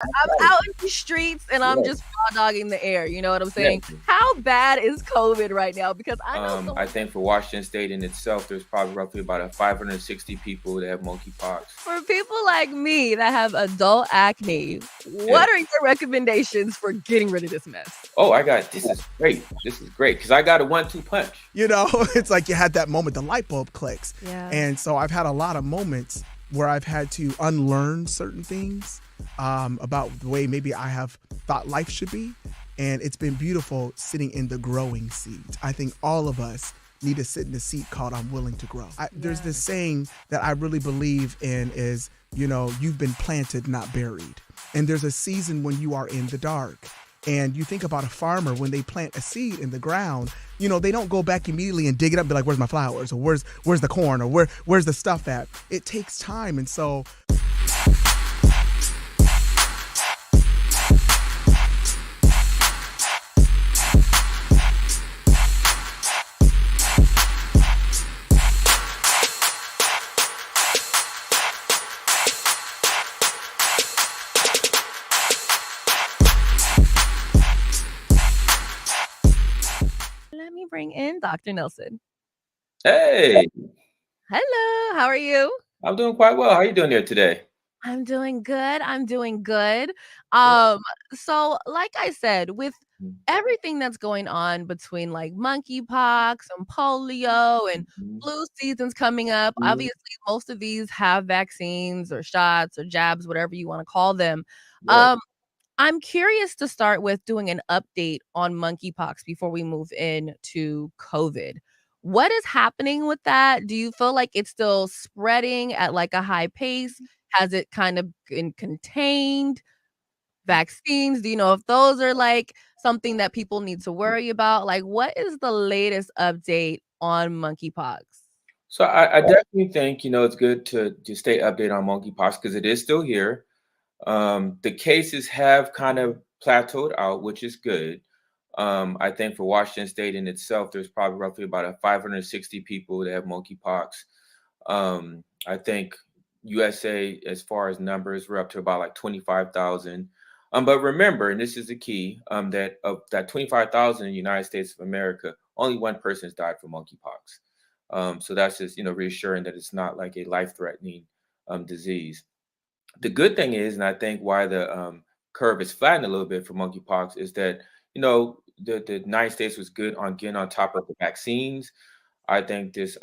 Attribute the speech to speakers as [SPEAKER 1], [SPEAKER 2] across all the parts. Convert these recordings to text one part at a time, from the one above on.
[SPEAKER 1] I'm
[SPEAKER 2] Right.
[SPEAKER 1] out in the streets and I'm
[SPEAKER 2] Yeah.
[SPEAKER 1] just raw dogging the air. You know what I'm
[SPEAKER 2] Yeah.
[SPEAKER 1] saying? How bad is COVID right now? Because I know
[SPEAKER 2] I
[SPEAKER 1] someone
[SPEAKER 2] think for Washington State in itself, there's probably roughly about 560 people that have monkeypox.
[SPEAKER 1] for people like me that have adult acne,
[SPEAKER 2] Yeah.
[SPEAKER 1] what are your recommendations for getting rid of this mess?
[SPEAKER 2] Oh, I got this is great. This is great because I got a 1-2 punch.
[SPEAKER 3] It's like you had that moment, the light bulb clicks.
[SPEAKER 1] Yeah.
[SPEAKER 3] And so I've had a lot of moments where I've had to unlearn certain things about the way maybe I have thought life should be. And it's been beautiful sitting in the growing seat. I think all of us need to sit in the seat called I'm willing to grow. There's this saying that I really believe in is, you've been planted, not buried. And there's a season when you are in the dark. And you think about a farmer when they plant a seed in the ground, they don't go back immediately and dig it up and be like, where's my flowers? Or where's the corn? Or where's the stuff at? It takes time. And so
[SPEAKER 1] Let me bring in Dr. Nelson.
[SPEAKER 2] Hey,
[SPEAKER 1] Hello, how are you?
[SPEAKER 2] I'm doing quite well. How are you doing there today?
[SPEAKER 1] I'm doing good. I'm doing good.
[SPEAKER 2] Good.
[SPEAKER 1] So like I said, with everything that's going on between like monkeypox and polio and
[SPEAKER 2] Mhm.
[SPEAKER 1] flu seasons coming up,
[SPEAKER 2] Mhm.
[SPEAKER 1] obviously most of these have vaccines or shots or jabs, whatever you want to call them.
[SPEAKER 2] Right.
[SPEAKER 1] Um, I'm curious to start with doing an update on monkeypox before we move into COVID. What is happening with that? Do you feel like it's still spreading at like a high pace? Has it kind of been contained? Vaccines, do you know if those are like something that people need to worry about? Like, what is the latest update on monkeypox?
[SPEAKER 2] So I definitely think it's good to stay updated on monkeypox because it is still here. The cases have kind of plateaued out, which is good. I think for Washington State in itself, there's probably roughly about 560 people that have monkeypox. I think USA, as far as numbers, we're up to about like 25,000. But remember, and this is the key, that of that 25,000 in the United States of America, only one person has died from monkeypox. So that's just reassuring that it's not like a life-threatening disease. The good thing is, and I think why the curve is flattened a little bit for monkeypox, is that the United States was good on getting on top of the vaccines. I think this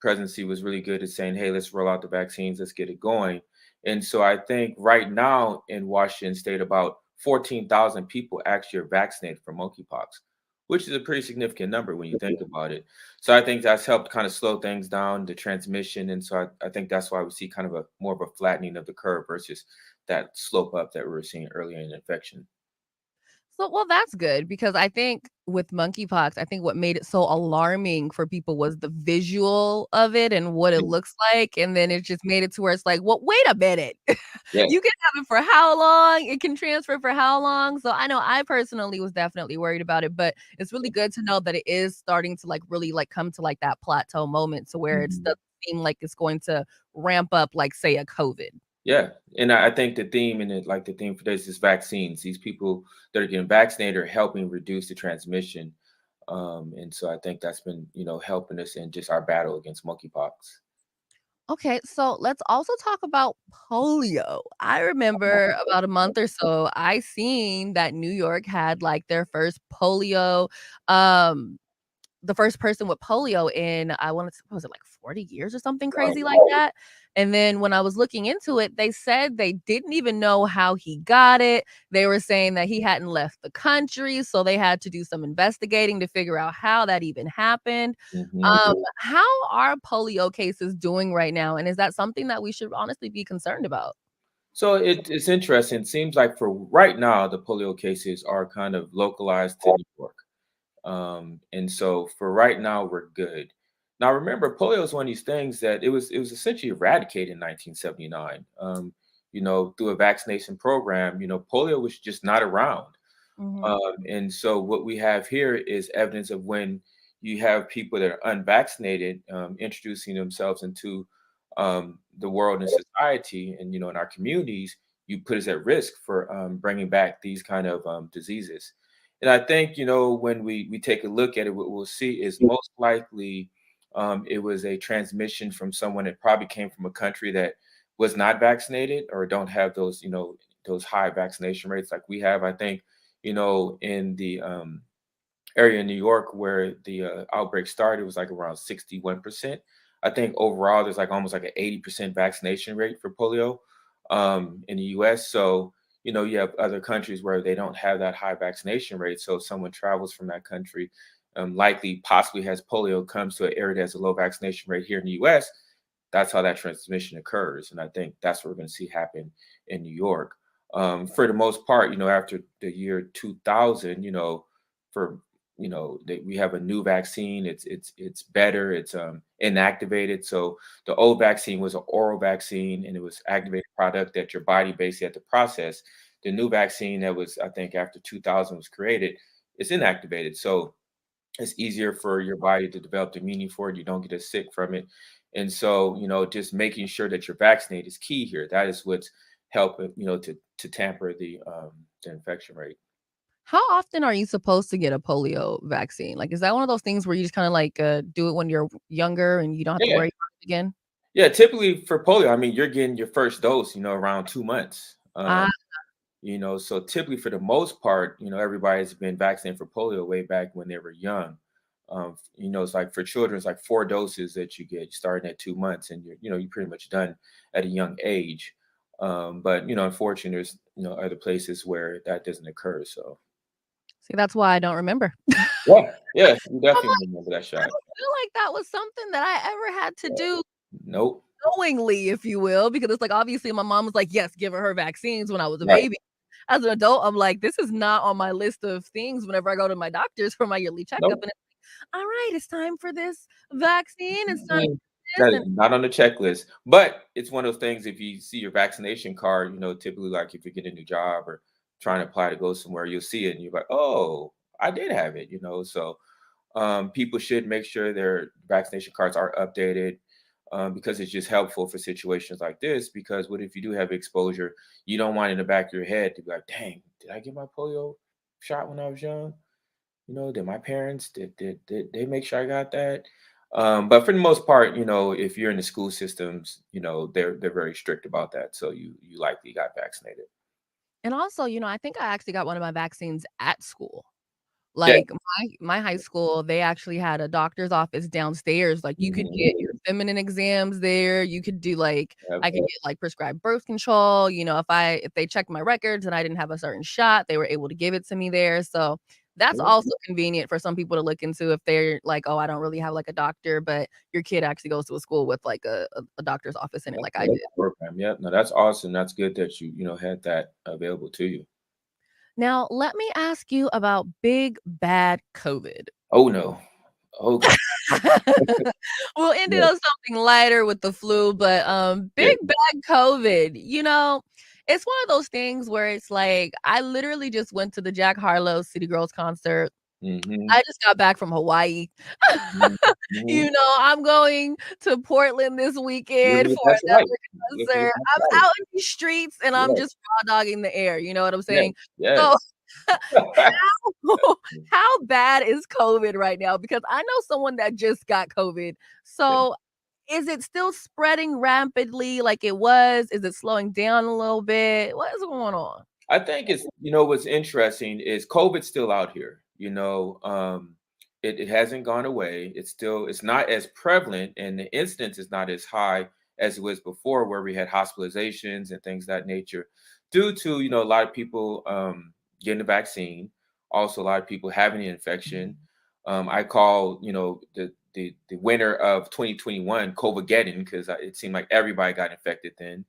[SPEAKER 2] presidency was really good at saying, "Hey, let's roll out the vaccines, let's get it going." And so I think right now in Washington State, about 14,000 people actually are vaccinated for monkeypox, which is a pretty significant number when you think about it. So I think that's helped kind of slow things down, the transmission, and so I think that's why we see kind of a more of a flattening of the curve versus that slope up that we were seeing earlier in infection.
[SPEAKER 1] So, well, that's good because I think with monkeypox, I think what made it so alarming for people was the visual of it and what it
[SPEAKER 2] Yeah.
[SPEAKER 1] looks like. And then it just made it to where it's like, well, wait a minute.
[SPEAKER 2] Yeah.
[SPEAKER 1] You can have it for how long? It can transfer for how long? So I know I personally was definitely worried about it, but it's really good to know that it is starting to like really like come to like that plateau moment to where it
[SPEAKER 2] Mhm.
[SPEAKER 1] doesn't seem like it's going to ramp up like say a COVID.
[SPEAKER 2] Yeah, and I think the theme in it, like the theme for this, is vaccines. These people that are getting vaccinated are helping reduce the transmission, and so I think that's been helping us in just our battle against monkeypox.
[SPEAKER 1] Okay, so let's also talk about polio. I remember about a month or so, I seen that New York had like their first polio, um, the first person with polio in I wanna say, was it like 40 years or something
[SPEAKER 2] Wow.
[SPEAKER 1] crazy like that? And then when I was looking into it, they said they didn't even know how he got it. They were saying that he hadn't left the country, so they had to do some investigating to figure out how that even happened.
[SPEAKER 2] Mhm.
[SPEAKER 1] How are polio cases doing right now? And is that something that we should honestly be concerned about?
[SPEAKER 2] So it's interesting. It seems like for right now, the polio cases are kind of localized to New York. And so for right now, we're good. Now remember, polio is one of these things that it was essentially eradicated in 1979. Through a vaccination program. Polio was just not around.
[SPEAKER 1] Mhm.
[SPEAKER 2] And so what we have here is evidence of when you have people that are unvaccinated introducing themselves into the world and society, and in our communities. you put us at risk for bringing back these kind of diseases. And I think, when we take a look at it, what we'll see is most likely it was a transmission from someone that probably came from a country that was not vaccinated or don't have those, those high vaccination rates like we have. I think, in the area in New York where the outbreak started, it was like around 61%. I think overall there's like almost like an 80% vaccination rate for polio in the US. So, you have other countries where they don't have that high vaccination rate. So if someone travels from that country, likely possibly has polio, comes to an area that has a low vaccination rate here in the US, that's how that transmission occurs. And I think that's what we're going to see happen in New York. For the most part, after the year 2000, for that we have a new vaccine. It's better. It's inactivated. So the old vaccine was an oral vaccine, and it was activated product that your body basically had to process. The new vaccine that was, I think, after 2000 was created, it's inactivated. So it's easier for your body to develop the immunity for it. You don't get as sick from it. And so, just making sure that you're vaccinated is key here. That is what's helping, to tamper the infection rate.
[SPEAKER 1] How often are you supposed to get a polio vaccine? Like, is that one of those things where you just kinda, like, do it when you're younger and you don't have to
[SPEAKER 2] Yeah.
[SPEAKER 1] worry about it again?
[SPEAKER 2] Yeah, typically for polio, I mean, you're getting your first dose, around 2 months.
[SPEAKER 1] Ah,
[SPEAKER 2] So typically for the most part, everybody's been vaccinated for polio way back when they were young. It's like for children, it's like 4 doses that you get starting at 2 months, and you're pretty much done at a young age. But unfortunately, there's other places where that doesn't occur. So
[SPEAKER 1] see, that's why I don't remember.
[SPEAKER 2] yeah, yeah, you
[SPEAKER 1] I'm
[SPEAKER 2] definitely
[SPEAKER 1] like,
[SPEAKER 2] remember that
[SPEAKER 1] I
[SPEAKER 2] shot.
[SPEAKER 1] don't feel like that was something that I ever had to
[SPEAKER 2] Yeah.
[SPEAKER 1] do
[SPEAKER 2] Nope.
[SPEAKER 1] knowingly, if you will, because it's like, obviously, my mom was like, "Yes, give her vaccines," when I was a
[SPEAKER 2] Right.
[SPEAKER 1] baby. As an adult, I'm like, "This is not on my list of things whenever I go to my doctors for my yearly checkup,"
[SPEAKER 2] Nope.
[SPEAKER 1] and it's, "Alright, it's time for this vaccine, it's time
[SPEAKER 2] Mm,
[SPEAKER 1] for
[SPEAKER 2] that
[SPEAKER 1] this,"
[SPEAKER 2] is
[SPEAKER 1] and
[SPEAKER 2] not on the checklist, but it's one of those things. If you see your vaccination card, typically like if you get a new job or trying to apply to go somewhere, you'll see it and you're like, oh, I did have it, So people should make sure their vaccination cards are updated because it's just helpful for situations like this. Because what if you do have exposure? You don't want in the back of your head to be like, dang, did I get my polio shot when I was young? Did my parents did they make sure I got that? But for the most part, if you're in the school systems, they're very strict about that. So you likely got vaccinated.
[SPEAKER 1] and also, I think I actually got one of my vaccines at school.
[SPEAKER 2] Yeah.
[SPEAKER 1] Like, my high school, they actually had a doctor's office downstairs, like, you could
[SPEAKER 2] Mhm.
[SPEAKER 1] get your feminine exams there, you could do, like
[SPEAKER 2] Yep,
[SPEAKER 1] I could
[SPEAKER 2] yep,
[SPEAKER 1] get, like, prescribed birth control, if they checked my records and I didn't have a certain shot, they were able to give it to me there, so that's
[SPEAKER 2] yep,
[SPEAKER 1] also convenient for some people to look into if they're like, "Oh, I don't really have, like, a doctor," but your kid actually goes to a school with, like, a doctor's office in it
[SPEAKER 2] yep,
[SPEAKER 1] like I
[SPEAKER 2] yep,
[SPEAKER 1] did.
[SPEAKER 2] program. Yep. No, that's awesome. That's good that you had that available to you.
[SPEAKER 1] Now, let me ask you about big bad COVID.
[SPEAKER 2] Oh no. Oh God.
[SPEAKER 1] We'll end it
[SPEAKER 2] Yeah.
[SPEAKER 1] on something lighter with the flu, but,
[SPEAKER 2] Yeah.
[SPEAKER 1] big bad COVID, it's one of those things where it's like, I literally just went to the Jack Harlow City Girls concert.
[SPEAKER 2] Hmm.
[SPEAKER 1] I just got back from Hawaii.
[SPEAKER 2] Hmm.
[SPEAKER 1] I'm going to Portland this weekend
[SPEAKER 2] Living your
[SPEAKER 1] for
[SPEAKER 2] best life.
[SPEAKER 1] another
[SPEAKER 2] Living your
[SPEAKER 1] concert.
[SPEAKER 2] best
[SPEAKER 1] I'm
[SPEAKER 2] life.
[SPEAKER 1] out in the streets and I'm
[SPEAKER 2] Yes.
[SPEAKER 1] just raw dogging the air, you know what I'm
[SPEAKER 2] Yes.
[SPEAKER 1] saying?
[SPEAKER 2] Yes.
[SPEAKER 1] So how bad is COVID right now? Because I know someone that just got COVID. So, is it still spreading rapidly like it was? Is it slowing down a little bit? What is going on?
[SPEAKER 2] I think it's what's interesting is COVID's still out here. It hasn't gone away. It's not as prevalent, and the incidence is not as high as it was before, where we had hospitalizations and things of that nature, due to a lot of people getting the vaccine, also a lot of people having the infection. I call the winner of 2021 COVID getting because it seemed like everybody got infected then.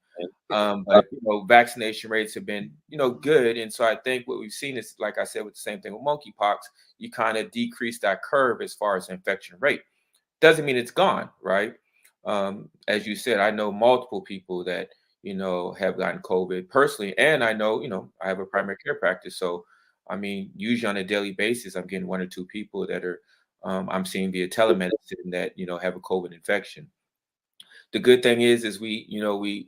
[SPEAKER 2] But vaccination rates have been good, and so I think what we've seen is, like I said, with the same thing with monkeypox, you kind of decrease that curve as far as infection rate. Doesn't mean it's gone, right? As you said, I know multiple people that have gotten COVID personally, and I know I have a primary care practice, so I mean, usually on a daily basis, I'm getting 1 or 2 people that are I'm seeing via telemedicine that have a COVID infection. The good thing is we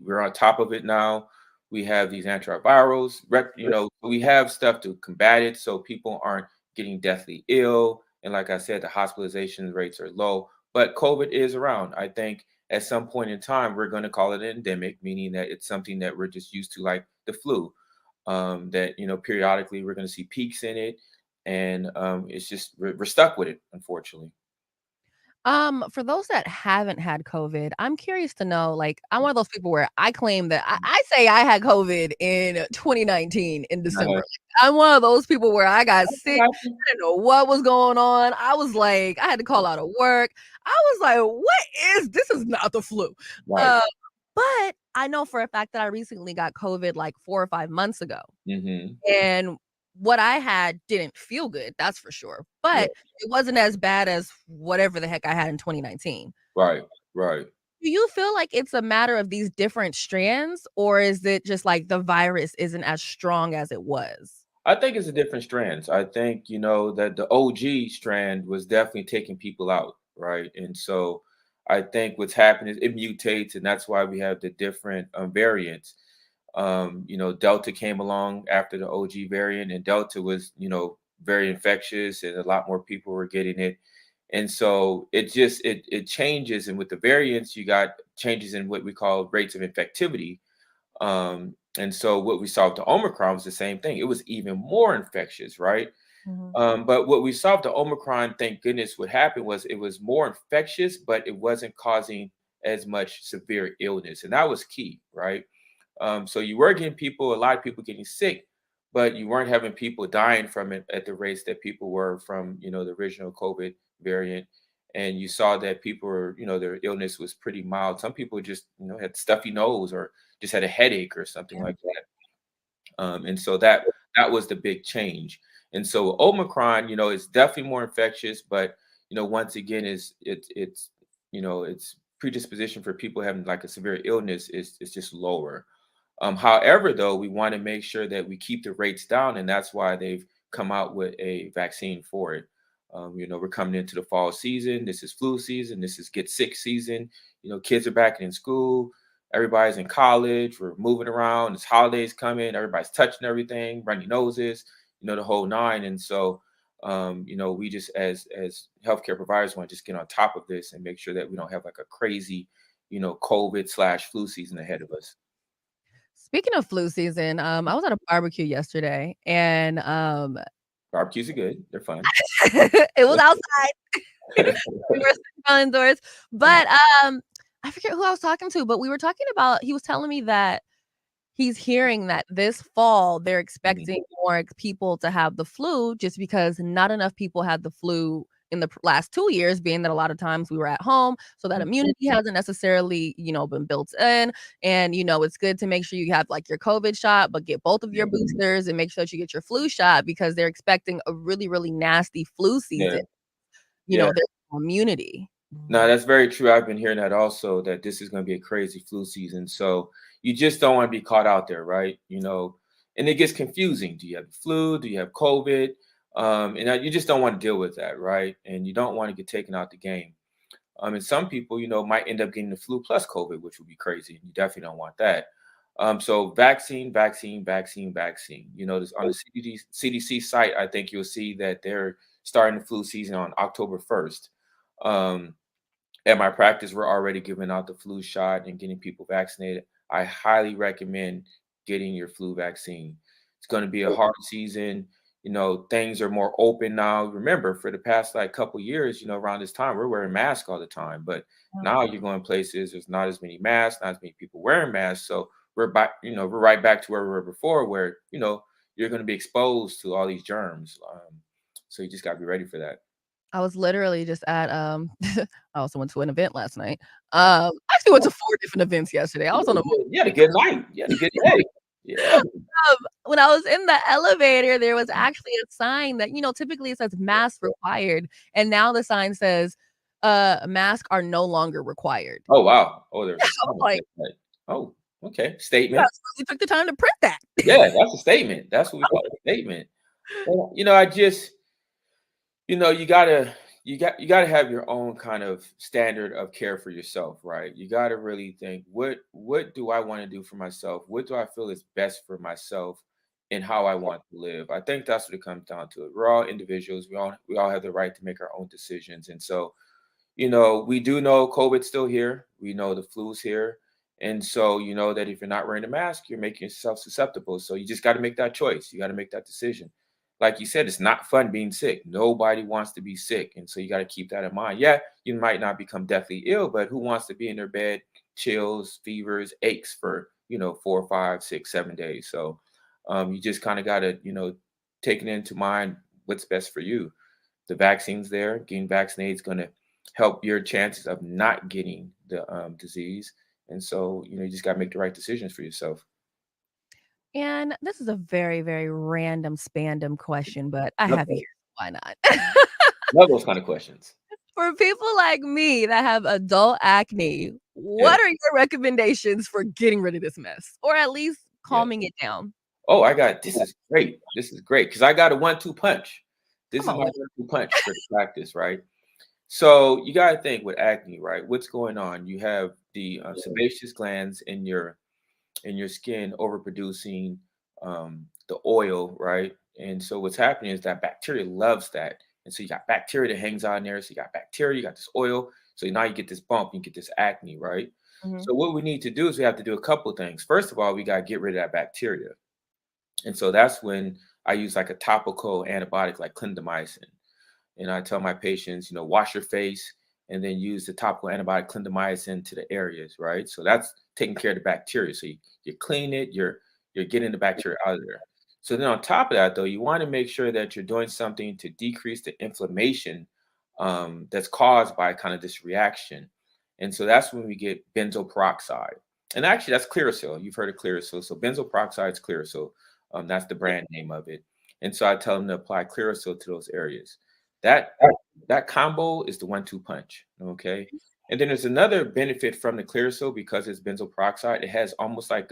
[SPEAKER 2] we're on top of it now. We have these antivirals, we have stuff to combat it so people aren't getting deathly ill. And like I said, the hospitalization rates are low, but COVID is around. I think at some point in time, we're going to call it an endemic, meaning that it's something that we're just used to, like the flu, that, periodically we're going to see peaks in it. And it's just, we're stuck with it, unfortunately.
[SPEAKER 1] For those that haven't had COVID, I'm curious to know, like, I'm one of those people where I claim that I say I had COVID in 2019 in December.
[SPEAKER 2] Uh,
[SPEAKER 1] Like, I'm one of those people where I got sick. I didn't know what was going on. I was like, I had to call out of work. I was like, what is this? Is not the flu.
[SPEAKER 2] right.
[SPEAKER 1] Uh, but I know for a fact that I recently got COVID like 4 or 5 months ago.
[SPEAKER 2] Hmm.
[SPEAKER 1] And what I had didn't feel good, that's for sure,
[SPEAKER 2] Yeah.
[SPEAKER 1] but it wasn't as bad as whatever the heck I had in 2019.
[SPEAKER 2] Right. Right.
[SPEAKER 1] Do you feel like it's a matter of these different strands, or is it just like the virus isn't as strong as it was?
[SPEAKER 2] I think it's a different strands. I think, that the OG strand was definitely taking people out, right? And so I think what's happened is it mutates, and that's why we have the different variants. Delta came along after the OG variant, and Delta was, very infectious, and a lot more people were getting it. And so it changes, and with the variants, you got changes in what we call rates of infectivity. And so what we saw with the Omicron was the same thing. It was even more infectious, right?
[SPEAKER 1] Mhm.
[SPEAKER 2] But what we saw with the Omicron, thank goodness, what happened was it was more infectious, but it wasn't causing as much severe illness. And that was key, right? So you were getting a lot of people getting sick, but you weren't having people dying from it at the rates that people were from, the original COVID variant. And you saw that people were, their illness was pretty mild. Some people just, had stuffy nose or just had a headache or something
[SPEAKER 1] Yeah.
[SPEAKER 2] like that. And so that was the big change. And so Omicron, is definitely more infectious, but once again, its predisposition for people having like a severe illness is just lower. However, though, we want to make sure that we keep the rates down, and that's why they've come out with a vaccine for it. We're coming into the fall season. This is flu season. This is get sick season. Kids are back in school. Everybody's in college. We're moving around. It's holidays coming. Everybody's touching everything, runny noses, the whole nine. And so, we just as healthcare providers want to just get on top of this and make sure that we don't have like a crazy, COVID/flu season ahead of us.
[SPEAKER 1] Speaking of flu season, I was at a barbecue yesterday and,
[SPEAKER 2] Barbecues are good. They're fun.
[SPEAKER 1] it was outside. We were sitting indoors, but, I forget who I was talking to, but we were talking about he was telling me that he's hearing that this fall, they're
[SPEAKER 2] Mhm.
[SPEAKER 1] expecting more people to have the flu just because not enough people had the flu in the last 2 years, being that a lot of times we were at home, so that immunity hasn't necessarily, been built in, and, it's good to make sure you have, like, your COVID shot, but get both of your boosters and make sure that you get your flu shot because they're expecting a really, really nasty flu
[SPEAKER 2] Yeah.
[SPEAKER 1] season,
[SPEAKER 2] Yeah.
[SPEAKER 1] their immunity.
[SPEAKER 2] No, that's very true. I've been hearing that also, that this is going to be a crazy flu season. So you just don't want to be caught out there, right? And it gets confusing. Do you have the flu? Do you have COVID? And you just don't want to deal with that, right? And you don't want to get taken out the game. And some people, might end up getting the flu plus COVID, which would be crazy. You definitely don't want that. So vaccine, vaccine, vaccine, vaccine. This on the CDC site, I think you'll see that they're starting the flu season on October 1st. At my practice, we're already giving out the flu shot and getting people vaccinated. I highly recommend getting your flu vaccine. It's going to be a hard season. Things are more open now. Remember, for the past like couple years, around this time, we're wearing masks all the time. But now you're going places, there's not as many masks, not as many people wearing masks. So we're back, we're right back to where we were before, where, you're going to be exposed to all these germs. So you just got to be ready for that.
[SPEAKER 1] I was literally just at, I also went to an event last night. I actually went to 4 different events yesterday. I was on a move.
[SPEAKER 2] You had a good night. You had a good day. Yeah.
[SPEAKER 1] When I was in the elevator, there was actually a sign that, typically it says "mask required," and now the sign says, "Masks are no longer required."
[SPEAKER 2] Oh, wow. Oh, there's
[SPEAKER 1] I
[SPEAKER 2] a
[SPEAKER 1] was
[SPEAKER 2] sign that
[SPEAKER 1] like,
[SPEAKER 2] says that. Oh, okay.
[SPEAKER 1] "You
[SPEAKER 2] Statement.
[SPEAKER 1] guys really took the time to print that."
[SPEAKER 2] Yeah, that's a statement. That's what we call a statement. Well, I just, you gotta you got to have your own kind of standard of care for yourself, right? You got to really think, what do I want to do for myself? What do I feel is best for myself and how I want to live? I think that's what it comes down to. We're all individuals. We all have the right to make our own decisions. And so, we do know COVID's still here. We know the flu's here. And so, you know that if you're not wearing a mask, you're making yourself susceptible. So you just got to make that choice. You got to make that decision. Like you said, it's not fun being sick. Nobody wants to be sick. And so you got to keep that in mind. Yeah, you might not become deathly ill, but who wants to be in their bed, chills, fevers, aches for, 4, 5, 6, 7 days. So you just kind of got to, take it into mind what's best for you. The vaccine's there. Getting vaccinated is going to help your chances of not getting the disease. And so, you just got to make the right decisions for yourself.
[SPEAKER 1] And this is a very, very random spandom question, but I
[SPEAKER 2] Love
[SPEAKER 1] have you
[SPEAKER 2] those,
[SPEAKER 1] here. Why not?
[SPEAKER 2] love those kind of questions.
[SPEAKER 1] For people like me that have adult acne,
[SPEAKER 2] Yeah,
[SPEAKER 1] what are your recommendations for getting rid of this mess, or at least
[SPEAKER 2] yeah.
[SPEAKER 1] calming it down?
[SPEAKER 2] Oh, this is great. This is great because I got a 1-2 punch. This
[SPEAKER 1] Come
[SPEAKER 2] is
[SPEAKER 1] on
[SPEAKER 2] my
[SPEAKER 1] with
[SPEAKER 2] 1-2 punch for the practice, right? So you got to think with acne, right? What's going on? You have the sebaceous glands in your skin overproducing the oil, right? And so what's happening is that bacteria loves that. And so you got bacteria that hangs on there. So you got bacteria, you got this oil. So now you get this bump, you get this acne, right?
[SPEAKER 1] it. Mhm.
[SPEAKER 2] So what we need to do is we have to do a couple of things. First of all, we got to get rid of that bacteria. And so that's when I use like a topical antibiotic like clindamycin. And I tell my patients, wash your face and then use the topical antibiotic clindamycin to the areas, right? So that's taking care of the bacteria. So you clean it, you're getting the bacteria out of there. So then on top of that, though, you want to make sure that you're doing something to decrease the inflammation that's caused by kind of this reaction. And so that's when we get benzoyl peroxide. And actually, that's Clearasil. You've heard of Clearasil. So benzoyl peroxide is Clearasil. That's the brand name of it. And so I tell them to apply Clearasil to those areas. That that combo is the 1-2 punch. Okay. And then there's another benefit from the Clearasil because it's benzoyl peroxide. It has almost like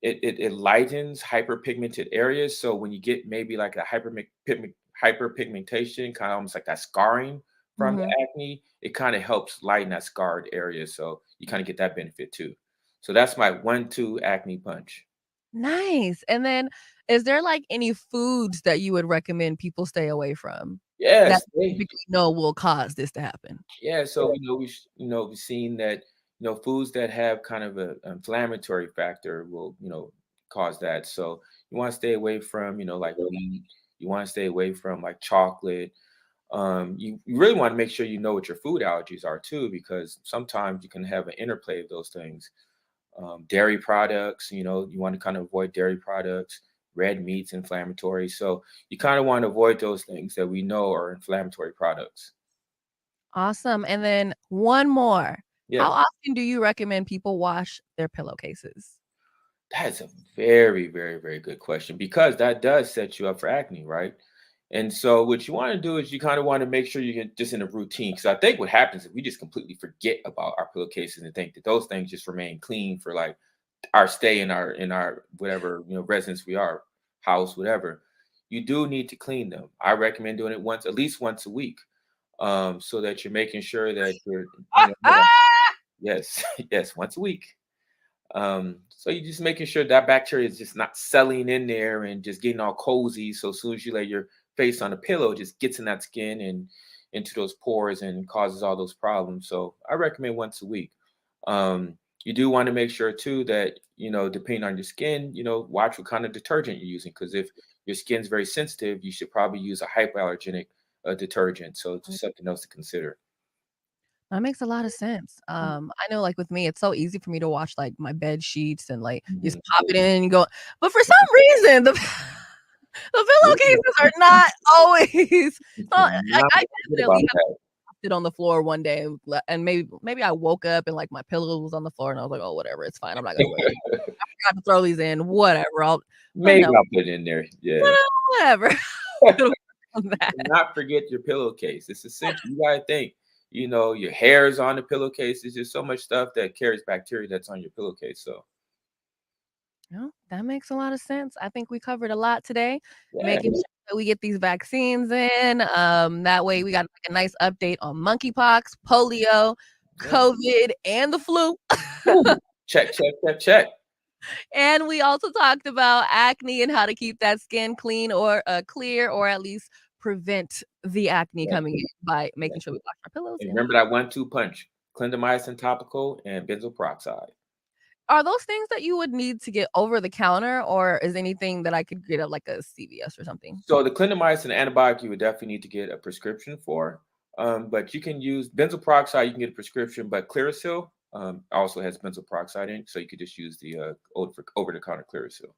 [SPEAKER 2] it lightens hyperpigmented areas. So when you get maybe like a hyperpigmentation, kind of almost like that scarring from
[SPEAKER 1] Mhm.
[SPEAKER 2] the acne, it kind of helps lighten that scarred area. So you kind of get that benefit too. So that's my 1-2 acne punch.
[SPEAKER 1] Nice. And then is there, like, any foods that you would recommend people stay away from that
[SPEAKER 2] Yes,
[SPEAKER 1] you typically know will cause this to happen?
[SPEAKER 2] yeah, so we've seen that foods that have kind of a inflammatory factor will cause that. So you want to stay away from like wheat. You want to stay away from like chocolate. You really want to make sure you know what your food allergies are too, because sometimes you can have an interplay of those things. Dairy products, you want to kind of avoid dairy products. Red meats, inflammatory. So you kind of want to avoid those things that we know are inflammatory products.
[SPEAKER 1] Awesome, and then one more.
[SPEAKER 2] Yeah.
[SPEAKER 1] How often do you recommend people wash their pillowcases?
[SPEAKER 2] That's a very, very, very good question because that does set you up for acne, right? And so what you want to do is you kind of want to make sure you get just in a routine. Because I think what happens is we just completely forget about our pillowcases and think that those things just remain clean for like our stay in our whatever residence we are, house, whatever. You do need to clean them. I recommend doing it at least once a week, so that you're making sure that you're yes, yes, once a week. So you're just making sure that bacteria is just not settling in there and just getting all cozy. So as soon as you lay your face on a pillow, it just gets in that skin and into those pores and causes all those problems. So I recommend once a week. You do want to make sure too that, depending on your skin, watch what kind of detergent you're using. Because if your skin's very sensitive, you should probably use a hypoallergenic detergent. So just something else to consider.
[SPEAKER 1] That makes a lot of sense. I know, like, with me, it's so easy for me to wash, like, my bed sheets and, like, you just
[SPEAKER 2] Mhm.
[SPEAKER 1] pop it in and go but for some reason, the the pillowcases are not always
[SPEAKER 2] You
[SPEAKER 1] so
[SPEAKER 2] cannot
[SPEAKER 1] I
[SPEAKER 2] forget
[SPEAKER 1] definitely
[SPEAKER 2] about
[SPEAKER 1] have
[SPEAKER 2] that.
[SPEAKER 1] left it on the floor one day and maybe I woke up and, like, my pillow was on the floor and I was like, "Oh, whatever, it's fine, I'm not gonna worry. I forgot to throw these in, whatever, but
[SPEAKER 2] Maybe
[SPEAKER 1] no,
[SPEAKER 2] I'll put it in there.
[SPEAKER 1] but,
[SPEAKER 2] Yeah.
[SPEAKER 1] whatever." Gonna work on that.
[SPEAKER 2] Do not forget your pillowcase. It's essential. You gotta think, your hair is on the pillowcase. There's just so much stuff that carries bacteria that's on your pillowcase. So
[SPEAKER 1] No, that makes a lot of sense. I think we covered a lot today,
[SPEAKER 2] yeah.
[SPEAKER 1] making sure that we get these vaccines in. That way we got like a nice update on monkeypox, polio,
[SPEAKER 2] Yeah.
[SPEAKER 1] COVID, and the flu.
[SPEAKER 2] Ooh. Check, check, check, check.
[SPEAKER 1] And we also talked about acne and how to keep that skin clean or clear, or at least prevent the acne coming in by making sure we wash our pillows.
[SPEAKER 2] And remember that 1-2 punch: clindamycin topical and benzoyl peroxide.
[SPEAKER 1] Are those things that you would need to get over the counter, or is anything that I could get at like a CVS or something?
[SPEAKER 2] So the clindamycin antibiotic you would definitely need to get a prescription for. But you can use benzoyl peroxide, you can get a prescription, but Clearasil also has benzoyl peroxide in it, so you could just use the over-the-counter Clearasil.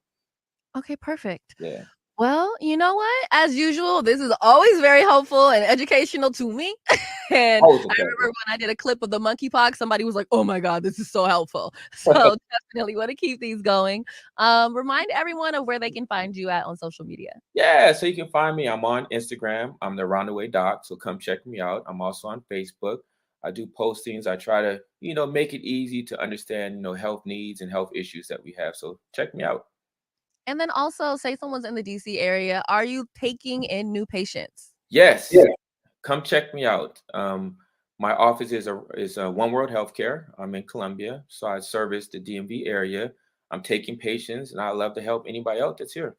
[SPEAKER 1] Okay, perfect.
[SPEAKER 2] Yeah.
[SPEAKER 1] Well, you know what? As usual, this is always very helpful and educational to me. And
[SPEAKER 2] Always a
[SPEAKER 1] I
[SPEAKER 2] pleasure.
[SPEAKER 1] remember when I did a clip of the monkeypox, somebody was like, "Oh my God, this is so helpful." So definitely want to keep these going. Remind everyone of where they can find you at on social media.
[SPEAKER 2] Yeah, so you can find me. I'm on Instagram. I'm the Roundaway Doc, so come check me out. I'm also on Facebook. I do postings. I try to, make it easy to understand, health needs and health issues that we have. So check me out.
[SPEAKER 1] And then also, say someone's in the DC area, are you taking in new patients?
[SPEAKER 2] Yes, come check me out. My office is One World Healthcare. I'm in Columbia, so I service the DMV area. I'm taking patients, and I love to help anybody else that's here.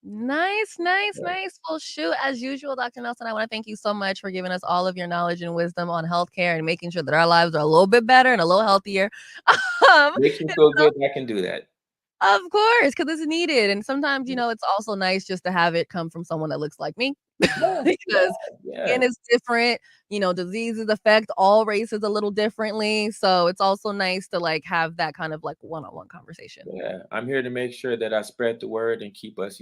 [SPEAKER 1] Nice, nice,
[SPEAKER 2] Yeah.
[SPEAKER 1] nice. Well, shoot, as usual, Dr. Nelson, I want to thank you so much for giving us all of your knowledge and wisdom on healthcare and making sure that our lives are a little bit better and a little healthier.
[SPEAKER 2] Makes me feel good that I can do that.
[SPEAKER 1] Of course, because it's needed. And sometimes,
[SPEAKER 2] Yeah.
[SPEAKER 1] it's also nice just to have it come from someone that looks like me
[SPEAKER 2] Yeah,
[SPEAKER 1] because
[SPEAKER 2] yeah.
[SPEAKER 1] skin is different. Diseases affect all races a little differently. So it's also nice to like have that kind of like one-on-one conversation.
[SPEAKER 2] Yeah, I'm here to make sure that I spread the word and keep us,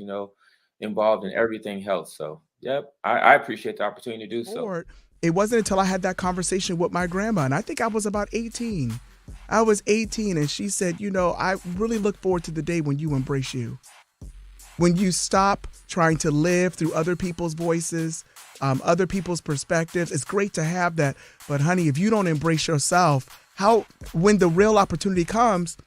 [SPEAKER 2] involved in everything health. So, yep, I appreciate the opportunity to do so.
[SPEAKER 3] Or it wasn't until I had that conversation with my grandma, and I think I was about 18. I was 18, and she said, I really look forward to the day when you embrace you. When you stop trying to live through other people's voices, other people's perspectives. It's great to have that. But honey, if you don't embrace yourself, when the real opportunity comes,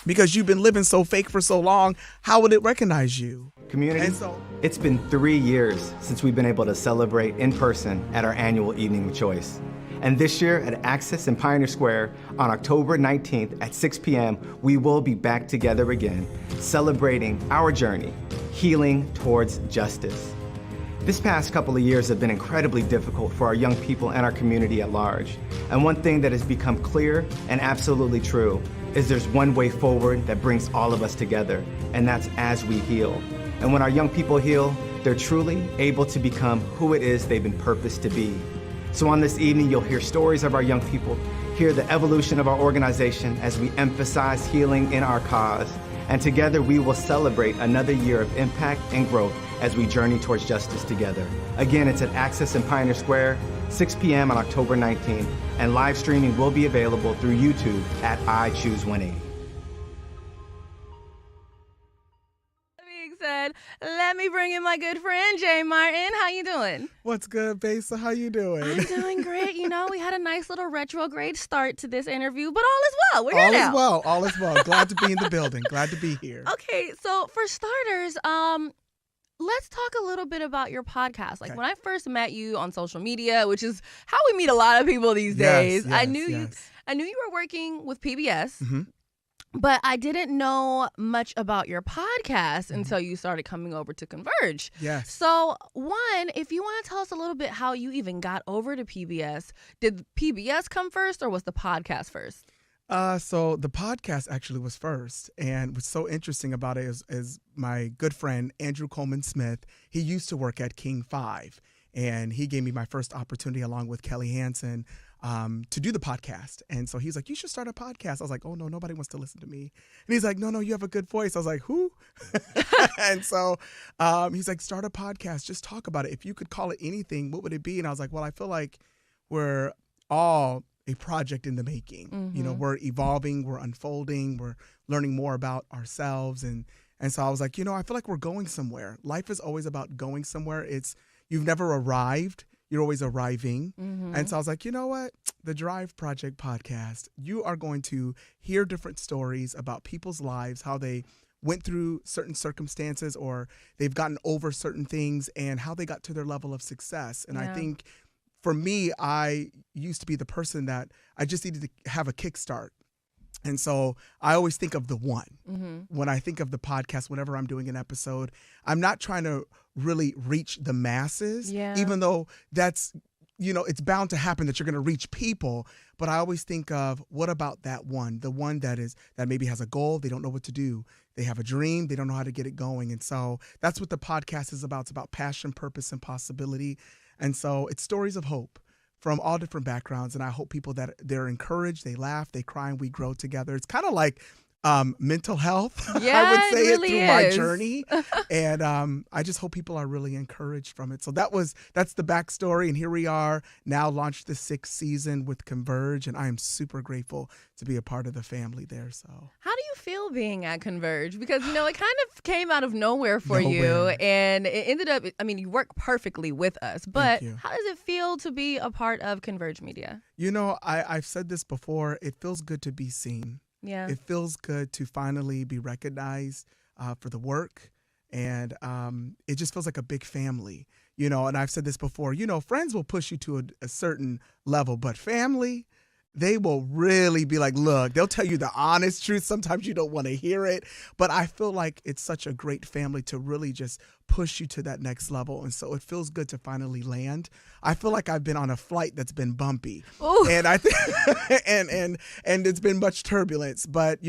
[SPEAKER 3] because you've been living so fake for so long, how would it recognize you?
[SPEAKER 4] Community, it's been 3 years since we've been able to celebrate in person at our annual Evening of Choice. And this year at Access in Pioneer Square on October 19th at 6 p.m., we will be back together again, celebrating our journey, healing towards justice. This past couple of years have been incredibly difficult for our young people and our community at large. And one thing that has become clear and absolutely true is there's one way forward that brings all of us together, and that's as we heal. And when our young people heal, they're truly able to become who it is they've been purposed to be. So on this evening, you'll hear stories of our young people, hear the evolution of our organization as we emphasize healing in our cause. And together we will celebrate another year of impact and growth as we journey towards justice together. Again, it's at Access in Pioneer Square, 6 p.m. on October 19th, and live streaming will be available through YouTube at I Choose 180.
[SPEAKER 1] Said, let me bring in my good friend Jay Martin. How you doing?
[SPEAKER 3] What's good, Besa? How you doing?
[SPEAKER 1] I'm doing great. We had a nice little retrograde start to this interview, but all is well. We're here now.
[SPEAKER 3] All is well. Glad to be in the building. Glad to be here.
[SPEAKER 1] Okay, so for starters, let's talk a little bit about your podcast. Like when I first met you on social media, which is how we meet a lot of people these days, I knew you were working with PBS. Mm-hmm. But I didn't know much about your podcast until you started coming over to Converge.
[SPEAKER 3] Yes.
[SPEAKER 1] So, one, if you want to tell us a little bit how you even got over to PBS, did PBS come first or was the podcast first?
[SPEAKER 3] So the podcast actually was first. And what's so interesting about it is my good friend, Andrew Coleman Smith, he used to work at King 5. And he gave me my first opportunity along with Kelly Hansen to do the podcast. And so he's like, you should start a podcast. I was like, oh, no, nobody wants to listen to me. And he's like, no, you have a good voice. I was like, who? And so he's like, start a podcast. Just talk about it. If you could call it anything, what would it be? And I was like, well, I feel like we're all a project in the making. Mm-hmm. We're evolving, we're unfolding, we're learning more about ourselves. And so I was like, I feel like we're going somewhere. Life is always about going somewhere. You've never arrived. You're always arriving. Mm-hmm. And so I was like, you know what? The Drive Project podcast, you are going to hear different stories about people's lives, how they went through certain circumstances or they've gotten over certain things and how they got to their level of success. And I think for me, I used to be the person that I just needed to have a kickstart. And so I always think of the one. When I think of the podcast, whenever I'm doing an episode, I'm not trying to really reach the masses, even though that's, it's bound to happen that you're going to reach people. But I always think of, what about that one, the one that maybe has a goal, they don't know what to do. They have a dream, they don't know how to get it going. And so that's what the podcast is about. It's about passion, purpose, and possibility. And so it's stories of hope from all different backgrounds. And I hope people that they're encouraged, they laugh, they cry, and we grow together. It's kind of like mental health, I would say,
[SPEAKER 1] it really
[SPEAKER 3] through
[SPEAKER 1] is.
[SPEAKER 3] my journey. And I just hope people are really encouraged from it. So that's the backstory. And here we are now, launched the 6th season with Converge. And I am super grateful to be a part of the family there. So
[SPEAKER 1] how do you feel being at Converge? Because, it kind of came out of nowhere for you. And it ended up, you work perfectly with us. But how does it feel to be a part of Converge Media?
[SPEAKER 3] I've said this before. It feels good to be seen.
[SPEAKER 1] Yeah.
[SPEAKER 3] It feels good to finally be recognized for the work. And it just feels like a big family, and I've said this before, friends will push you to a certain level, but family, they will really be like, look, they'll tell you the honest truth. Sometimes you don't want to hear it, but I feel like it's such a great family to really just push you to that next level. And so it feels good to finally land. I feel like I've been on a flight that's been bumpy. Ooh. And I think and it's been much turbulence, but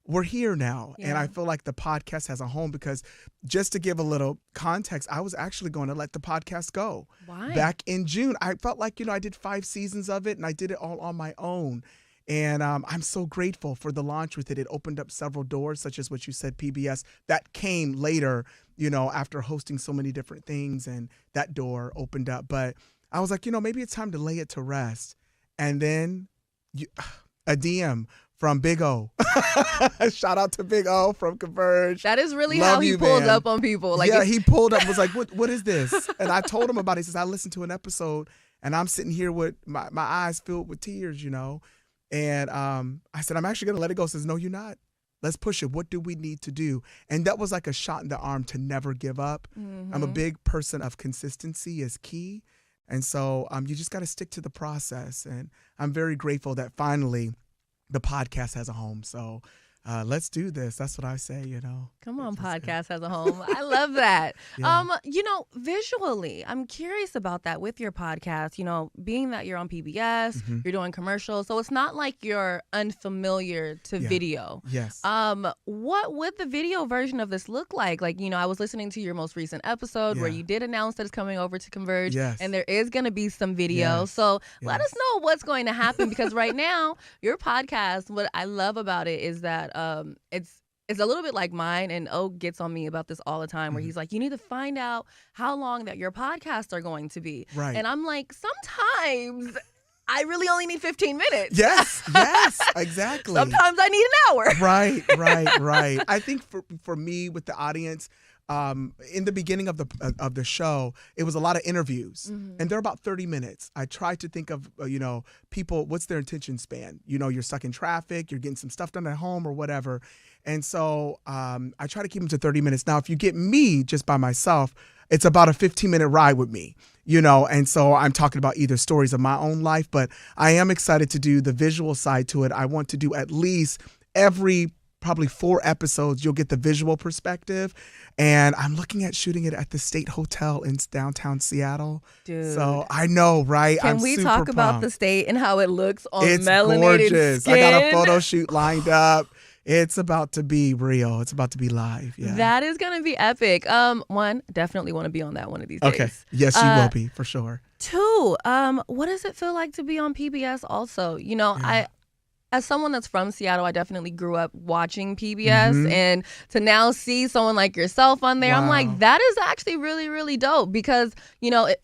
[SPEAKER 3] we're here now. And I feel like the podcast has a home, because just to give a little context, I was actually going to let the podcast go.
[SPEAKER 1] Why?
[SPEAKER 3] Back in June. I felt like, I did 5 seasons of it and I did it all on my own. And I'm so grateful for the launch with it. It opened up several doors, such as what you said, PBS. That came later, after hosting so many different things, and that door opened up. But I was like, maybe it's time to lay it to rest. And then a DM from Big O. Shout out to Big O from Converge.
[SPEAKER 1] That is really how he pulls up on people.
[SPEAKER 3] He pulled up, was like, what is this? And I told him about it. He says, I listened to an episode and I'm sitting here with my eyes filled with tears, And I said, I'm actually going to let it go. He says, no, you're not. Let's push it. What do we need to do? And that was like a shot in the arm to never give up. I'm a big person of consistency is key. And so you just got to stick to the process. And I'm very grateful that finally the podcast has a home. So let's do this. That's what I say,
[SPEAKER 1] Come on, podcast has a home. I love that. Visually, I'm curious about that with your podcast, being that you're on PBS, you're doing commercials. So it's not like you're unfamiliar to video.
[SPEAKER 3] Yes.
[SPEAKER 1] What would the video version of this look like? I was listening to your most recent episode where you did announce that it's coming over to Converge, and there is going to be some video. So let us know what's going to happen, because right now your podcast, what I love about it is that it's a little bit like mine, and O gets on me about this all the time, where he's like, you need to find out how long that your podcasts are going to be.
[SPEAKER 3] Right.
[SPEAKER 1] And I'm like, sometimes I really only need 15 minutes.
[SPEAKER 3] Yes, exactly.
[SPEAKER 1] Sometimes I need an hour.
[SPEAKER 3] Right. I think for me with the audience, in the beginning of the show, it was a lot of interviews, and they're about 30 minutes. I tried to think of, people, what's their attention span? You're stuck in traffic, you're getting some stuff done at home or whatever. And so I try to keep them to 30 minutes. Now, if you get me just by myself, it's about a 15-minute ride with me, and so I'm talking about either stories of my own life, but I am excited to do the visual side to it. I want to do at least every probably 4 episodes, you'll get the visual perspective. And I'm looking at shooting it at the State Hotel in downtown Seattle.
[SPEAKER 1] Dude.
[SPEAKER 3] So I know, right?
[SPEAKER 1] Can we talk about the State and how it looks on melanated
[SPEAKER 3] gorgeous.
[SPEAKER 1] skin?
[SPEAKER 3] I got a photo shoot lined up. It's about to be real. It's about to be live. Yeah.
[SPEAKER 1] That is going to be epic. One, definitely want to be on that one of these days.
[SPEAKER 3] Okay. Yes, you will be, for sure.
[SPEAKER 1] 2, what does it feel like to be on PBS also? As someone that's from Seattle, I definitely grew up watching PBS, and to now see someone like yourself on there, I'm like, that is actually really, really dope, because,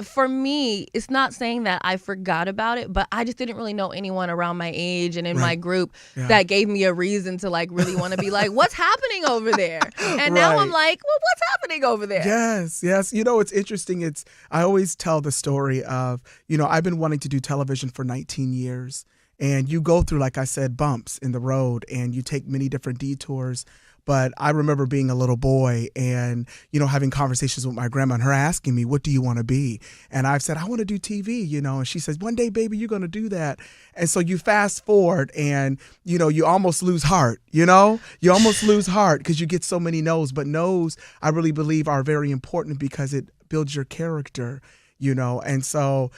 [SPEAKER 1] for me, it's not saying that I forgot about it, but I just didn't really know anyone around my age and in my group that gave me a reason to really want to be like, what's happening over there? And now I'm like, well, what's happening over there?
[SPEAKER 3] Yes. It's interesting. I always tell the story of, I've been wanting to do television for 19 years. And you go through, like I said, bumps in the road, and you take many different detours. But I remember being a little boy and, having conversations with my grandma and her asking me, what do you want to be? And I've said, I want to do TV, and she says, one day, baby, you're going to do that. And so you fast forward and, you almost lose heart, you almost lose heart because you get so many no's. But no's, I really believe, are very important because it builds your character, And so,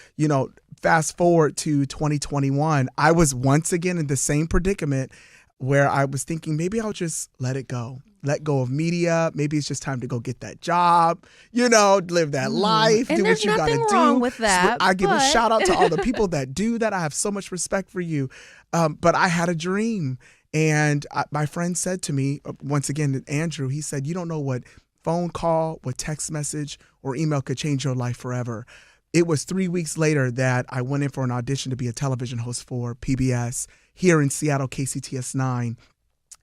[SPEAKER 3] fast forward to 2021, I was once again in the same predicament where I was thinking maybe I'll just let it go. Let go of media. Maybe it's just time to go get that job, live that life,
[SPEAKER 1] and
[SPEAKER 3] do what you got to do.
[SPEAKER 1] There's nothing wrong with that.
[SPEAKER 3] I give a shout out to all the people that do that. I have so much respect for you. But I had a dream. And my friend said to me, once again, Andrew, he said, you don't know what phone call, what text message or email could change your life forever. It was 3 weeks later that I went in for an audition to be a television host for PBS here in Seattle, KCTS 9.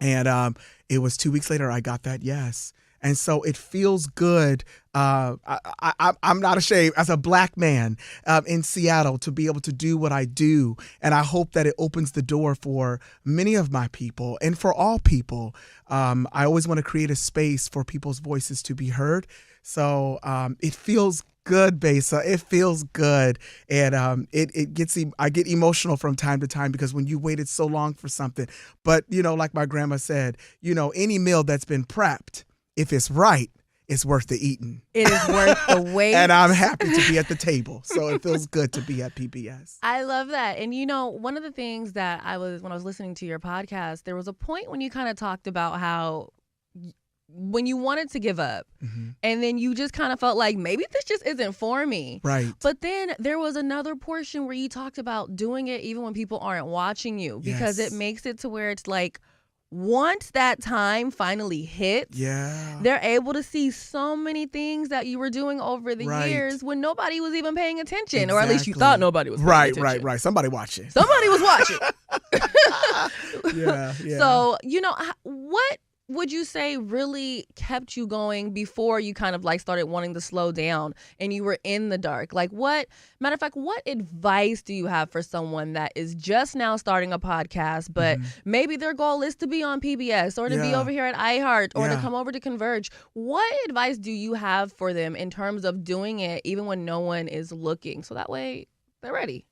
[SPEAKER 3] And it was 2 weeks later I got that yes. And so it feels good. I'm not ashamed as a Black man in Seattle to be able to do what I do. And I hope that it opens the door for many of my people and for all people. I always want to create a space for people's voices to be heard. So it feels good, Besa. It feels good. And I get emotional from time to time because when you waited so long for something, but like my grandma said, any meal that's been prepped, if it's right, it's worth the eating.
[SPEAKER 1] It is worth the wait.
[SPEAKER 3] And I'm happy to be at the table. So it feels good to be at PBS.
[SPEAKER 1] I love that. And one of the things that when I was listening to your podcast, there was a point when you kind of talked about how when you wanted to give up and then you just kind of felt like maybe this just isn't for me.
[SPEAKER 3] Right.
[SPEAKER 1] But then there was another portion where you talked about doing it even when people aren't watching you because it makes it to where it's like once that time finally hits, they're able to see so many things that you were doing over the years when nobody was even paying attention, or at least you thought nobody was paying attention.
[SPEAKER 3] Right. Somebody watching.
[SPEAKER 1] Somebody was watching.
[SPEAKER 3] Yeah.
[SPEAKER 1] So, what would you say really kept you going before you kind of like started wanting to slow down and you were in the dark? Like what advice do you have for someone that is just now starting a podcast, but maybe their goal is to be on PBS or to be over here at iHeart or to come over to Converge? What advice do you have for them in terms of doing it even when no one is looking? So that way they're ready.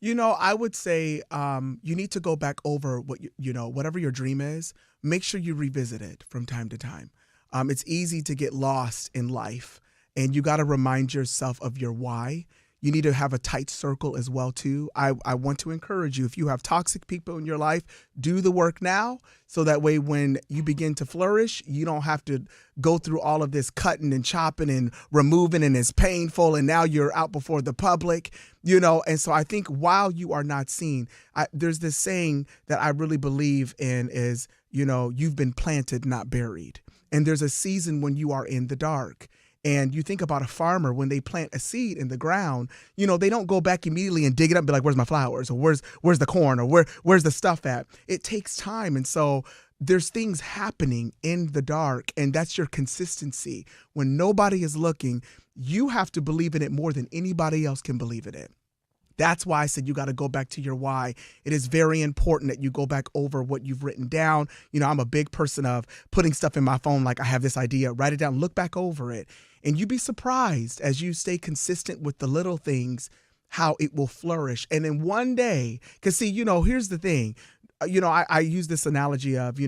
[SPEAKER 3] I would say you need to go back over what whatever your dream is. Make sure you revisit it from time to time. It's easy to get lost in life, and you got to remind yourself of your why. You need to have a tight circle as well, too. I want to encourage you, if you have toxic people in your life, do the work now so that way when you begin to flourish, you don't have to go through all of this cutting and chopping and removing, and it's painful, and now you're out before the public, And so I think while you are not seen, there's this saying that I really believe in is, you've been planted, not buried. And there's a season when you are in the dark. And you think about a farmer, when they plant a seed in the ground, they don't go back immediately and dig it up and be like, where's my flowers? Or where's the corn? Or where's the stuff at? It takes time. And so there's things happening in the dark, and that's your consistency. When nobody is looking, you have to believe in it more than anybody else can believe in it. That's why I said you got to go back to your why. It is very important that you go back over what you've written down. I'm a big person of putting stuff in my phone, like I have this idea, write it down, look back over it. And you'd be surprised as you stay consistent with the little things, how it will flourish. And then one day, because see, here's the thing. I use this analogy of,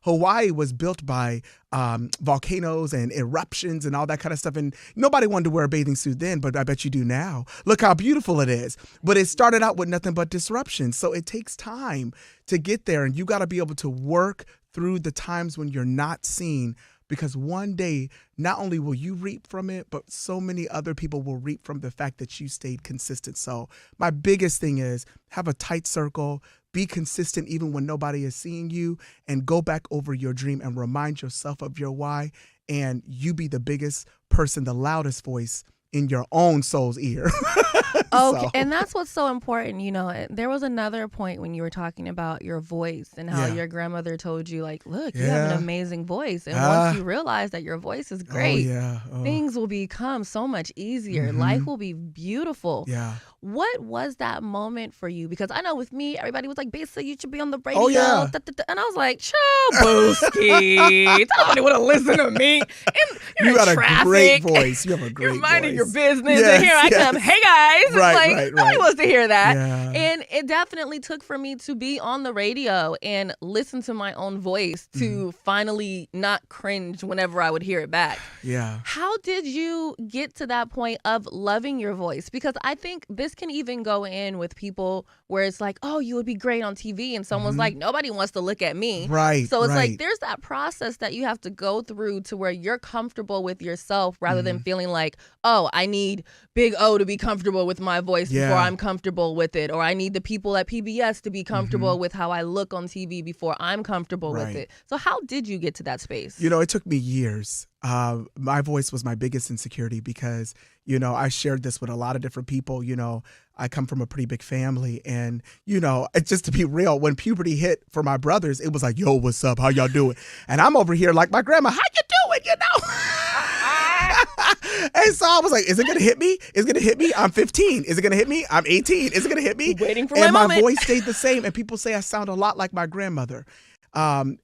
[SPEAKER 3] Hawaii was built by volcanoes and eruptions and all that kind of stuff. And nobody wanted to wear a bathing suit then, but I bet you do now. Look how beautiful it is. But it started out with nothing but disruption. So it takes time to get there. And you got to be able to work through the times when you're not seen, because one day, not only will you reap from it, but so many other people will reap from the fact that you stayed consistent. So my biggest thing is have a tight circle, be consistent even when nobody is seeing you, and go back over your dream and remind yourself of your why, and you be the biggest person, the loudest voice in your own soul's ear.
[SPEAKER 1] Okay,
[SPEAKER 3] So,
[SPEAKER 1] and that's what's so important, there was another point when you were talking about your voice and how
[SPEAKER 3] yeah.
[SPEAKER 1] your grandmother told you, like, look, you have an
[SPEAKER 3] Yeah.
[SPEAKER 1] amazing voice. And once
[SPEAKER 3] Ah.
[SPEAKER 1] you realize that your voice is
[SPEAKER 3] Oh,
[SPEAKER 1] great,
[SPEAKER 3] yeah. Oh.
[SPEAKER 1] things will become so much easier. Life
[SPEAKER 3] Mhm.
[SPEAKER 1] will be beautiful.
[SPEAKER 3] Yeah.
[SPEAKER 1] What was that moment for you? Because I know with me, everybody was like, Besa, you should be on the radio.
[SPEAKER 3] Oh, yeah.
[SPEAKER 1] Da, da, da. And I was like, chill, Booski. Nobody want to listen to me. And you're
[SPEAKER 3] You
[SPEAKER 1] in
[SPEAKER 3] got a
[SPEAKER 1] traffic.
[SPEAKER 3] great voice. You have a great
[SPEAKER 1] You're minding your
[SPEAKER 3] voice.
[SPEAKER 1] business.
[SPEAKER 3] Yes,
[SPEAKER 1] And here I
[SPEAKER 3] yes.
[SPEAKER 1] come. Hey, guys. It's
[SPEAKER 3] Right,
[SPEAKER 1] like,
[SPEAKER 3] right,
[SPEAKER 1] nobody
[SPEAKER 3] right.
[SPEAKER 1] wants to hear that.
[SPEAKER 3] Yeah.
[SPEAKER 1] And it definitely took for me to be on the radio and listen to my own voice to finally not cringe whenever I would hear it back.
[SPEAKER 3] Yeah.
[SPEAKER 1] How did you get to that point of loving your voice? Because I think this can even go in with people where it's like, oh, you would be great on TV. And someone's like, nobody wants to look at me.
[SPEAKER 3] Right.
[SPEAKER 1] So it's like
[SPEAKER 3] right.
[SPEAKER 1] there's that process that you have to go through to where you're comfortable with yourself rather than feeling like, oh, I need Big O to be comfortable with my voice before
[SPEAKER 3] Yeah.
[SPEAKER 1] I'm comfortable with it. Or I need the people at PBS to be comfortable with how I look on TV before I'm comfortable with
[SPEAKER 3] Right.
[SPEAKER 1] it. So how did you get to that space?
[SPEAKER 3] It took me years. My voice was my biggest insecurity because, I shared this with a lot of different people. I come from a pretty big family. And, it's just to be real, when puberty hit for my brothers, it was like, yo, what's up? How y'all doing? And I'm over here like my grandma, how you doing? And so I was like, is it going to hit me? Is it going to hit me? I'm 15. Is it going to hit me? I'm 18. Is it going to hit me?
[SPEAKER 1] Waiting for
[SPEAKER 3] and
[SPEAKER 1] my
[SPEAKER 3] my
[SPEAKER 1] moment.
[SPEAKER 3] voice stayed the same. And people say I sound a lot like my grandmother. And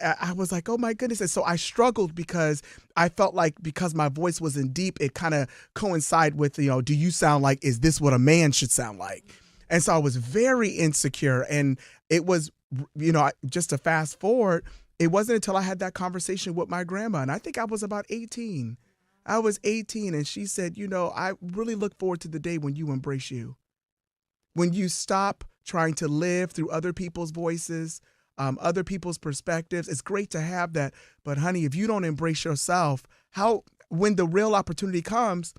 [SPEAKER 3] I was like, oh my goodness. And so I struggled because I felt like because my voice wasn't deep, it kind of coincided with, do you sound like, is this what a man should sound like? And so I was very insecure. And it was, just to fast forward, it wasn't until I had that conversation with my grandma. And I think I was about 18. I was 18 and she said, I really look forward to the day when you embrace you. When you stop trying to live through other people's voices, other people's perspectives. It's great to have that. But honey, if you don't embrace yourself, when the real opportunity comes,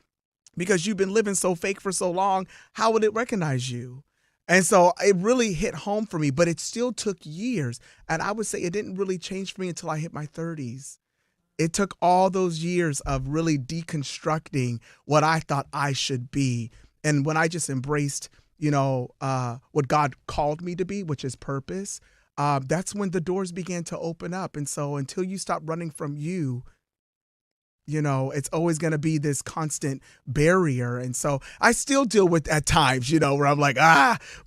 [SPEAKER 3] because you've been living so fake for so long, how would it recognize you? And so it really hit home for me, but it still took years. And I would say it didn't really change for me until I hit my 30s. It took all those years of really deconstructing what I thought I should be. And when I just embraced, what God called me to be, which is purpose, that's when the doors began to open up. And so until you stop running from you, it's always going to be this constant barrier. And so I still deal with at times, where I'm like,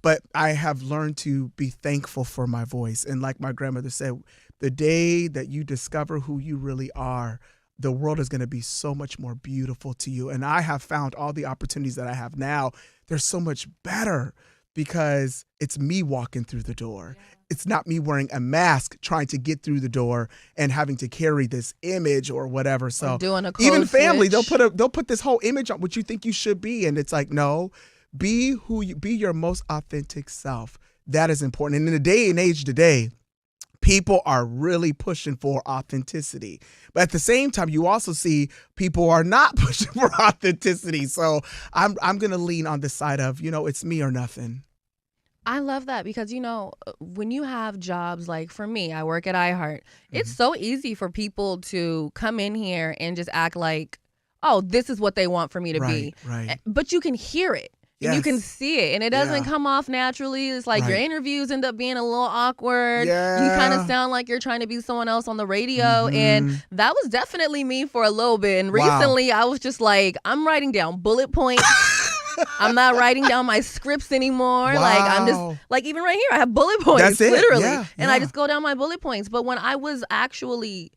[SPEAKER 3] but I have learned to be thankful for my voice. And like my grandmother said, the day that you discover who you really are, the world is going to be so much more beautiful to you. And I have found all the opportunities that I have now, they're so much better because it's me walking through the door. Yeah. It's not me wearing a mask trying to get through the door and having to carry this image or whatever. So
[SPEAKER 1] doing a
[SPEAKER 3] even family,
[SPEAKER 1] switch.
[SPEAKER 3] they'll put this whole image on what you think you should be. And it's like, no, be your most authentic self. That is important. And in the day and age today, people are really pushing for authenticity. But at the same time, you also see people are not pushing for authenticity. So I'm going to lean on the side of, it's me or nothing.
[SPEAKER 1] I love that because, when you have jobs like for me, I work at iHeart. It's so easy for people to come in here and just act like, oh, this is what they want for me to be.
[SPEAKER 3] Right.
[SPEAKER 1] But you can hear it.
[SPEAKER 3] Yes.
[SPEAKER 1] And you can see it, and it doesn't
[SPEAKER 3] Yeah.
[SPEAKER 1] come off naturally. It's like your
[SPEAKER 3] Right.
[SPEAKER 1] interviews end up being a little awkward.
[SPEAKER 3] Yeah.
[SPEAKER 1] You kind of sound like you're trying to be someone else on the radio, and that was definitely me for a little bit. And
[SPEAKER 3] Wow.
[SPEAKER 1] recently, I was just like, I'm writing down bullet points. I'm not writing down my scripts anymore. Like I'm
[SPEAKER 3] Wow.
[SPEAKER 1] just like even right here, I have bullet points,
[SPEAKER 3] That's it.
[SPEAKER 1] literally,
[SPEAKER 3] Yeah,
[SPEAKER 1] and I
[SPEAKER 3] yeah.
[SPEAKER 1] just go down my bullet points. But when I was actually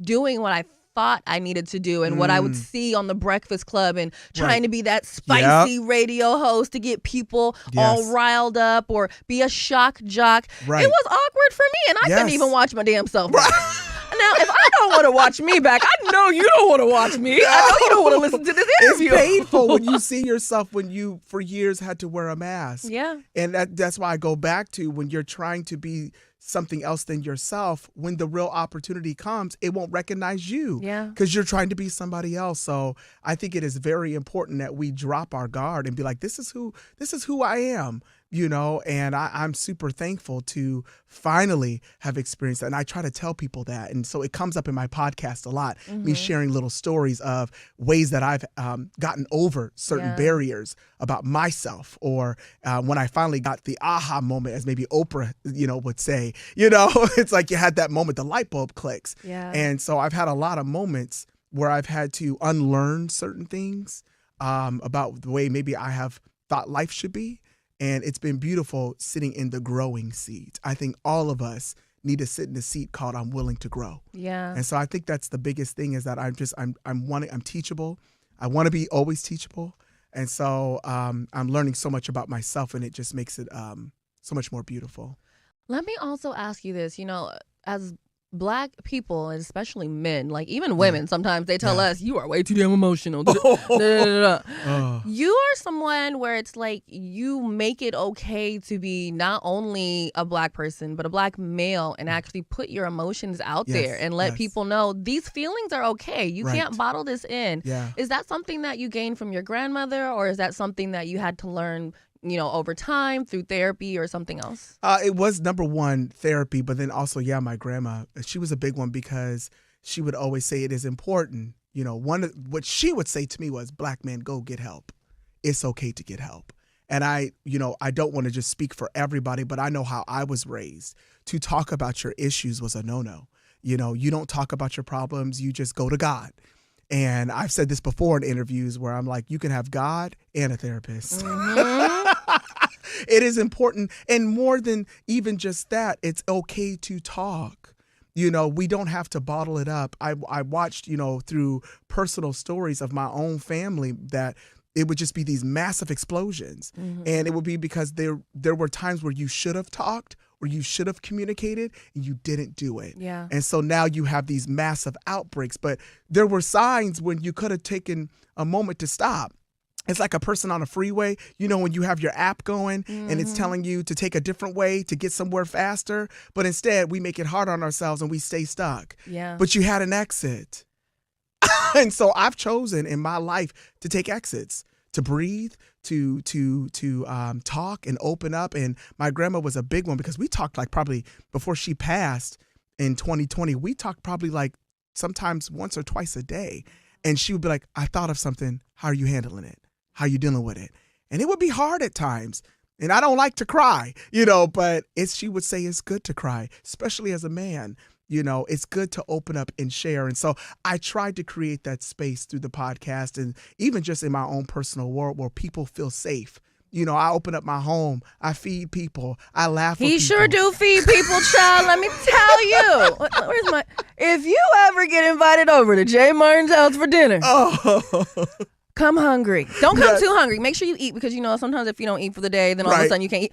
[SPEAKER 1] doing what I thought I needed to do and what I would see on the Breakfast Club and trying to be that spicy radio host to get people all
[SPEAKER 3] Yes.
[SPEAKER 1] riled up or be a shock jock,
[SPEAKER 3] Right.
[SPEAKER 1] it was awkward for me, and I couldn't
[SPEAKER 3] Yes.
[SPEAKER 1] even watch my damn self back. Now, if I don't want to watch me back, I know you don't want to watch me. I know you don't want to listen to this
[SPEAKER 3] It's
[SPEAKER 1] interview.
[SPEAKER 3] painful when you see yourself when you for years had to wear a mask.
[SPEAKER 1] Yeah.
[SPEAKER 3] And that's why I go back to when you're trying to be something else than yourself, when the real opportunity comes, it won't recognize you.
[SPEAKER 1] Yeah.
[SPEAKER 3] Because you're trying to be somebody else. So I think it is very important that we drop our guard and be like, this is who I am. and I'm super thankful to finally have experienced that. And I try to tell people that. And so it comes up in my podcast a lot, me sharing little stories of ways that I've gotten over certain barriers about myself, or when I finally got the aha moment, as maybe Oprah, would say, it's like you had that moment, the light bulb clicks.
[SPEAKER 1] Yeah.
[SPEAKER 3] And so I've had a lot of moments where I've had to unlearn certain things about the way maybe I have thought life should be. And it's been beautiful sitting in the growing seat. I think all of us need to sit in the seat called I'm willing to grow.
[SPEAKER 1] Yeah.
[SPEAKER 3] And so I think that's the biggest thing, is that I'm teachable. I want to be always teachable. And so I'm learning so much about myself, and it just makes it so much more beautiful.
[SPEAKER 1] Let me also ask you this, as Black people, and especially men, like even women, sometimes they tell us, you are way too damn emotional. You are someone where it's like you make it okay to be not only a Black person, but a Black male, and actually put your emotions out there and let people know these feelings are okay. You can't bottle this in.
[SPEAKER 3] Yeah.
[SPEAKER 1] Is that something that you gained from your grandmother, or is that something that you had to learn over time through therapy or something else?
[SPEAKER 3] It was number one, therapy, but then also, my grandma, she was a big one, because she would always say it is important. What she would say to me was, Black man, go get help. It's okay to get help. And I don't want to just speak for everybody, but I know how I was raised. To talk about your issues was a no-no. You don't talk about your problems. You just go to God. And I've said this before in interviews where I'm like, you can have God and a therapist. It is important. And more than even just that, it's okay to talk. We don't have to bottle it up. I watched, through personal stories of my own family, that it would just be these massive explosions. And it would be because there were times where you should have talked, or you should have communicated, and you didn't do it.
[SPEAKER 1] Yeah.
[SPEAKER 3] And so now you have these massive outbreaks. But there were signs when you could have taken a moment to stop. It's like a person on a freeway, when you have your app going and it's telling you to take a different way to get somewhere faster. But instead, we make it hard on ourselves and we stay stuck.
[SPEAKER 1] Yeah.
[SPEAKER 3] But you had an exit. And so I've chosen in my life to take exits, to breathe, to talk and open up. And my grandma was a big one, because we talked like probably before she passed in 2020, we talked probably like sometimes once or twice a day. And she would be like, I thought of something. How are you handling it? How are you dealing with it? And it would be hard at times. And I don't like to cry, but she would say it's good to cry, especially as a man. It's good to open up and share. And so I tried to create that space through the podcast, and even just in my own personal world, where people feel safe. I open up my home. I feed people. I laugh with people.
[SPEAKER 1] He sure do feed people, child. Let me tell you. If you ever get invited over to Jay Martin's house for dinner, come hungry. Don't come too hungry. Make sure you eat, because sometimes if you don't eat for the day, then all of a sudden you can't eat.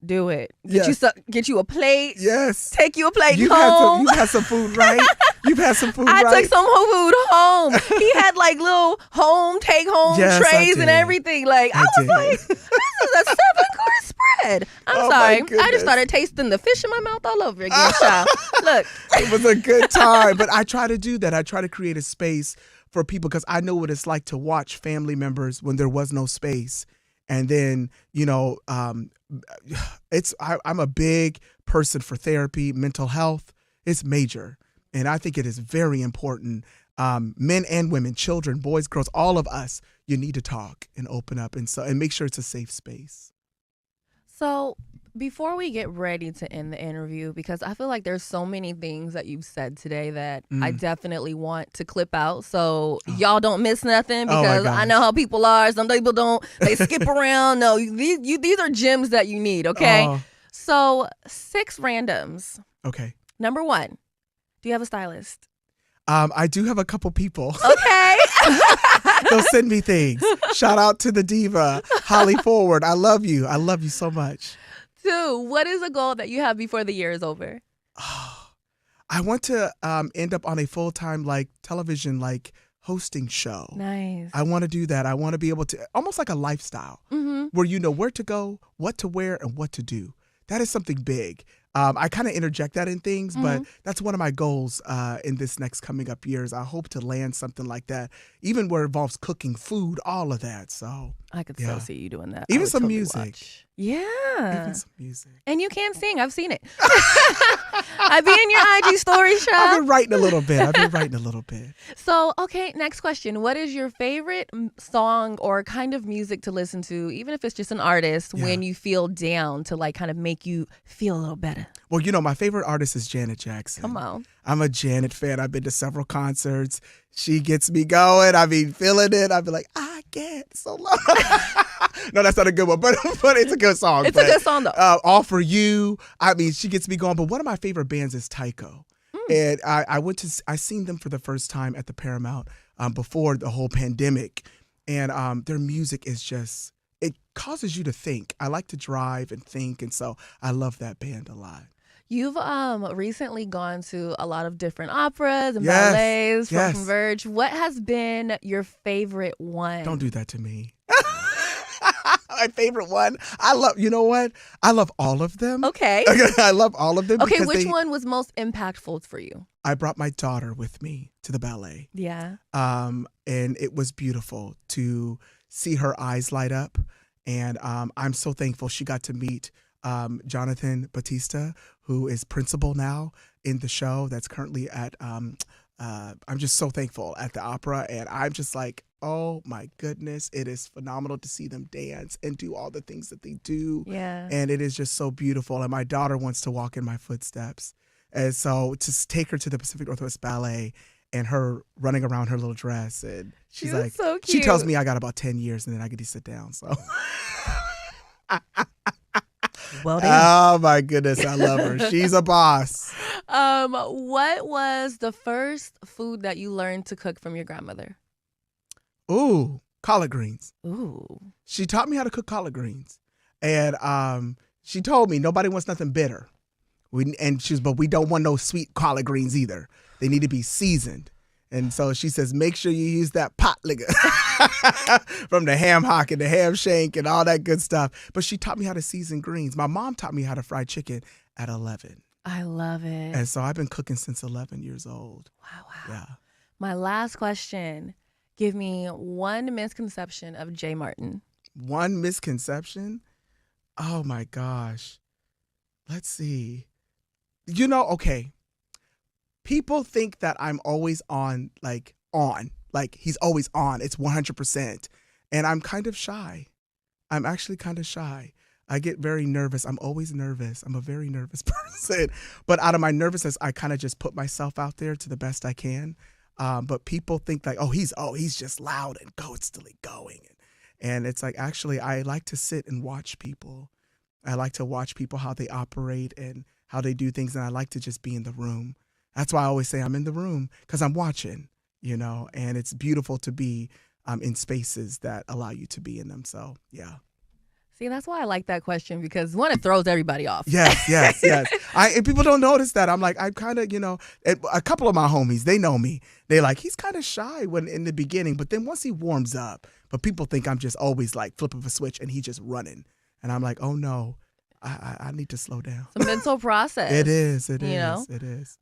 [SPEAKER 1] Do it. Get you a plate.
[SPEAKER 3] Yes.
[SPEAKER 1] Take you a plate home.
[SPEAKER 3] You've had some food, right? You've had some food,
[SPEAKER 1] I
[SPEAKER 3] right?
[SPEAKER 1] took some food home. He had like little take home trays and everything. Like I was like, this is a 7-course spread. I'm sorry. I just started tasting the fish in my mouth all over again, child. Look.
[SPEAKER 3] It was a good time. But I try to do that. I try to create a space for people, because I know what it's like to watch family members when there was no space. And then, I'm a big person for therapy, mental health. It's major. And I think it is very important. Men and women, children, boys, girls, all of us, you need to talk and open up and make sure it's a safe space.
[SPEAKER 1] So before we get ready to end the interview, because I feel like there's so many things that you've said today that I definitely want to clip out, so y'all don't miss nothing, because I know how people are. Some people don't. They skip around. No, these are gems that you need, okay? So 6 randoms.
[SPEAKER 3] Okay.
[SPEAKER 1] Number 1, do you have a stylist?
[SPEAKER 3] I do have a couple people.
[SPEAKER 1] Okay.
[SPEAKER 3] They'll send me things. Shout out to the diva, Holly Forward. I love you. I love you so much.
[SPEAKER 1] 2, what is a goal that you have before the year is over?
[SPEAKER 3] I want to end up on a full-time television hosting show.
[SPEAKER 1] Nice.
[SPEAKER 3] I want to do that. I want to be able to, almost like a lifestyle, where you know where to go, what to wear, and what to do. That is something big. I kind of interject that in things, but that's one of my goals in this next coming up years. I hope to land something like that, even where it involves cooking, food, all of that. So
[SPEAKER 1] I could so see you doing that. I
[SPEAKER 3] Even
[SPEAKER 1] would
[SPEAKER 3] some
[SPEAKER 1] totally
[SPEAKER 3] music.
[SPEAKER 1] watch. Yeah.
[SPEAKER 3] Even some music.
[SPEAKER 1] And you can sing. I've seen it. I be in your IG story, Shop.
[SPEAKER 3] I've been writing a little bit.
[SPEAKER 1] So, okay, next question. What is your favorite song or kind of music to listen to, even if it's just an artist, when you feel down to like kind of make you feel a little better?
[SPEAKER 3] Well, you know, my favorite artist is Janet Jackson.
[SPEAKER 1] Come on.
[SPEAKER 3] I'm a Janet fan. I've been to several concerts. She gets me going. I be feeling it. I be like, I get so low. No, that's not a good one, but it's a good song.
[SPEAKER 1] It's a good song, though.
[SPEAKER 3] All For You. I mean, she gets me going. But one of my favorite bands is Tycho. And I seen them for the first time at the Paramount before the whole pandemic. And their music is just, it causes you to think. I like to drive and think. And so I love that band a lot.
[SPEAKER 1] You've recently gone to a lot of different operas and ballets from Converge. What has been your favorite one?
[SPEAKER 3] Don't do that to me. My favorite one. You know what? I love all of them.
[SPEAKER 1] Okay.
[SPEAKER 3] I love all of them.
[SPEAKER 1] Okay, which one was most impactful for you?
[SPEAKER 3] I brought my daughter with me to the ballet.
[SPEAKER 1] Yeah.
[SPEAKER 3] And it was beautiful to see her eyes light up. And I'm so thankful she got to meet Jonathan Batista, who is principal now in the show that's currently at, I'm just so thankful at the opera. And I'm just like, oh my goodness, it is phenomenal to see them dance and do all the things that they do.
[SPEAKER 1] Yeah.
[SPEAKER 3] And it is just so beautiful. And my daughter wants to walk in my footsteps. And so to take her to the Pacific Northwest Ballet and her running around her little dress, and she's like,
[SPEAKER 1] so cute.
[SPEAKER 3] She tells me I got about 10 years and then I get to sit down. So.
[SPEAKER 1] Well done.
[SPEAKER 3] Oh my goodness, I love her. She's a boss.
[SPEAKER 1] What was the first food that you learned to cook from your grandmother?
[SPEAKER 3] Ooh, collard greens.
[SPEAKER 1] Ooh.
[SPEAKER 3] She taught me how to cook collard greens. And she told me nobody wants nothing bitter. But we don't want no sweet collard greens either. They need to be seasoned. And so she says, make sure you use that pot liquor from the ham hock and the ham shank and all that good stuff. But she taught me how to season greens. My mom taught me how to fry chicken at 11.
[SPEAKER 1] I love it.
[SPEAKER 3] And so I've been cooking since 11 years old.
[SPEAKER 1] Wow.
[SPEAKER 3] Yeah.
[SPEAKER 1] My last question. Give me one misconception of Jay Martin.
[SPEAKER 3] One misconception? Oh my gosh. Let's see. Okay. People think that I'm always on. Like he's always on. It's 100%. And I'm kind of shy. I'm actually kind of shy. I get very nervous. I'm always nervous. I'm a very nervous person. But out of my nervousness, I kind of just put myself out there to the best I can. But people think like, he's just loud and constantly going. And it's like, actually, I like to sit and watch people. I like to watch people, how they operate and how they do things. And I like to just be in the room. That's why I always say I'm in the room, because I'm watching, and it's beautiful to be in spaces that allow you to be in them. So, yeah.
[SPEAKER 1] See, that's why I like that question, because one, it throws everybody off.
[SPEAKER 3] Yes. And people don't notice that. I'm like, I'm kind of, a couple of my homies, they know me. They're like, he's kind of shy when in the beginning, but then once he warms up, but people think I'm just always like flipping a switch and he just running. And I'm like, oh no, I need to slow down.
[SPEAKER 1] It's a mental process.
[SPEAKER 3] It is. It is.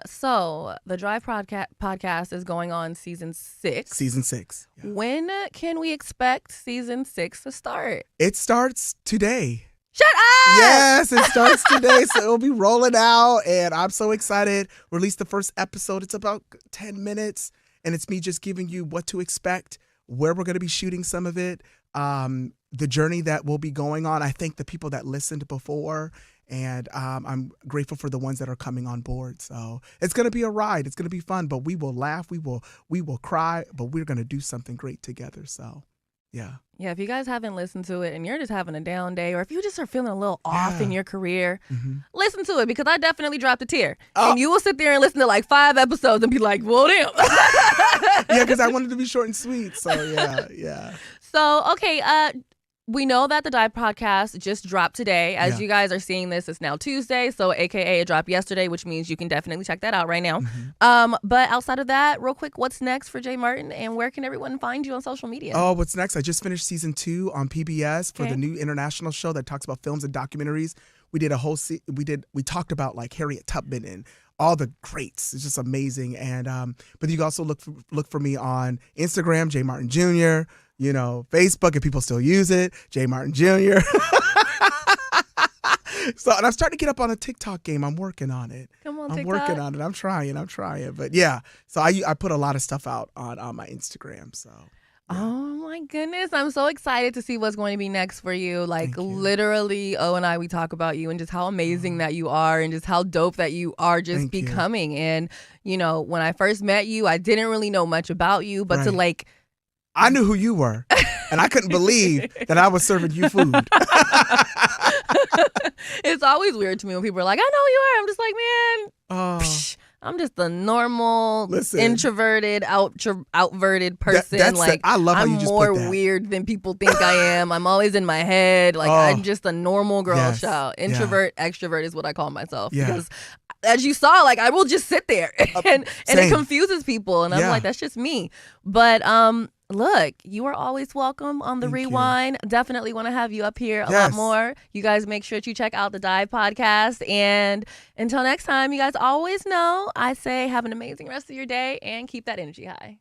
[SPEAKER 1] So the Drive podcast is going on season 6.
[SPEAKER 3] Season 6. Yeah.
[SPEAKER 1] When can we expect season 6 to start?
[SPEAKER 3] It starts today.
[SPEAKER 1] Shut up!
[SPEAKER 3] Yes, it starts today, so it'll be rolling out, and I'm so excited. Release the first episode. It's about 10 minutes, and it's me just giving you what to expect, where we're going to be shooting some of it, the journey that we'll be going on. I thank the people that listened before, and I'm grateful for the ones that are coming on board. So it's going to be a ride. It's going to be fun, but we will laugh. We will cry, but we're going to do something great together. So, yeah.
[SPEAKER 1] Yeah, if you guys haven't listened to it and you're just having a down day, or if you just are feeling a little off in your career, listen to it, because I definitely dropped a tear. And you will sit there and listen to like 5 episodes and be like, well, damn.
[SPEAKER 3] Yeah, because I wanted to be short and sweet. So, yeah.
[SPEAKER 1] So, okay, we know that the Dive podcast just dropped today. As you guys are seeing this, it's now Tuesday. So AKA it dropped yesterday, which means you can definitely check that out right now. But outside of that, real quick, what's next for Jay Martin, and where can everyone find you on social media?
[SPEAKER 3] Oh, what's next? I just finished season 2 on PBS for the new international show that talks about films and documentaries. We did a whole we talked about like Harriet Tubman and all the greats. It's just amazing. And but you can also look for me on Instagram, Jay Martin Jr., Facebook, if people still use it, J. Martin Jr. So, and I'm starting to get up on a TikTok game. I'm working on it.
[SPEAKER 1] Come on,
[SPEAKER 3] I'm
[SPEAKER 1] TikTok.
[SPEAKER 3] working on it. I'm trying. But yeah, so I put a lot of stuff out on my Instagram. So. Yeah.
[SPEAKER 1] Oh my goodness. I'm so excited to see what's going to be next for you. Like
[SPEAKER 3] Thank you.
[SPEAKER 1] literally, O and I, we talk about you and just how amazing that you are and just how dope that you are just
[SPEAKER 3] Thank you.
[SPEAKER 1] becoming. And, when I first met you, I didn't really know much about you, but to
[SPEAKER 3] Right.
[SPEAKER 1] like,
[SPEAKER 3] I knew who you were, and I couldn't believe that I was serving you food.
[SPEAKER 1] it's always weird to me when people are like, I know who you are. I'm just like, man, psh, I'm just a normal,
[SPEAKER 3] Listen.
[SPEAKER 1] introverted, outverted person.
[SPEAKER 3] I love how
[SPEAKER 1] I'm
[SPEAKER 3] you just
[SPEAKER 1] more
[SPEAKER 3] put that.
[SPEAKER 1] weird than people think I am. I'm always in my head. Like I'm just a normal girl
[SPEAKER 3] Yes.
[SPEAKER 1] child. Introvert, extrovert is what I call myself.
[SPEAKER 3] Yeah.
[SPEAKER 1] Because as you saw, like I will just sit there and it
[SPEAKER 3] same.
[SPEAKER 1] confuses people. And I'm
[SPEAKER 3] Yeah.
[SPEAKER 1] like, that's just me. But look, you are always welcome on the
[SPEAKER 3] Thank you.
[SPEAKER 1] Rewind. Definitely want to have you up here a lot
[SPEAKER 3] Yes.
[SPEAKER 1] more. You guys make sure to check out the Dive podcast. And until next time, you guys always know I say have an amazing rest of your day and keep that energy high.